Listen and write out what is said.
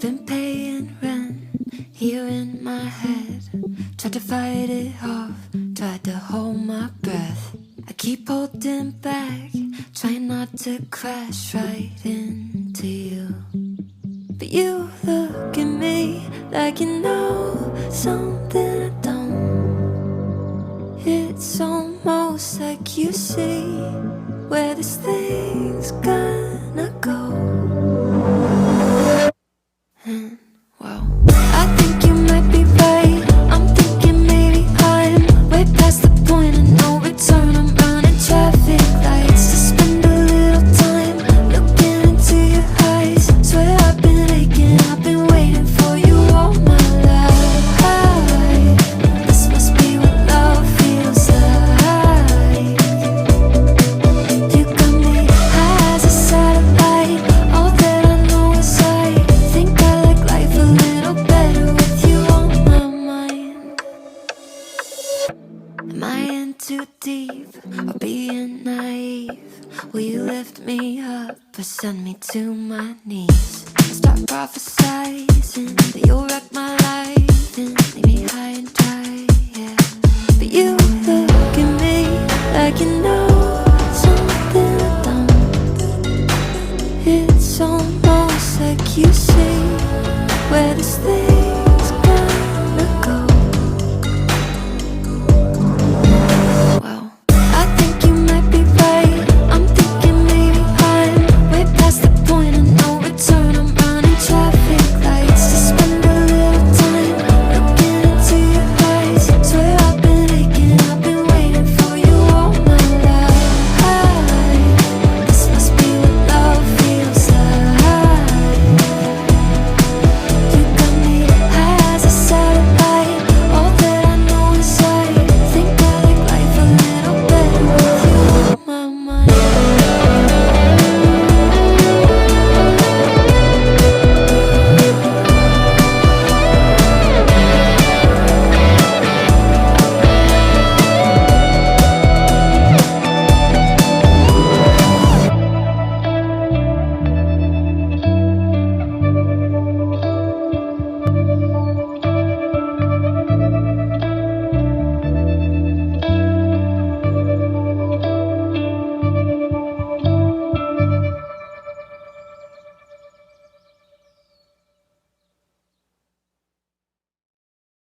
You've been paying rent here in my head. Tried to fight it off, tried to hold my breath. I keep holding back, trying not to crash right into you. But you look at me like you know something I don't. It's almost like you see where this thing's gonna go. And well, I think you might be right. I'm thinking maybe I'm way past the point of no return. I'm running traffic lights to spend a little time looking into your eyes. Swear I've been aching, I've been waiting for you all my life. This must be what love feels like. You got me high as a satellite. All that I know is I think I like life a little better with you on my mind. Am I in too deep or being naive? Will you lift me up or send me to my knees? Start prophesizing that you'll wreck my life and leave me high and dry, yeah. But you look at me like you know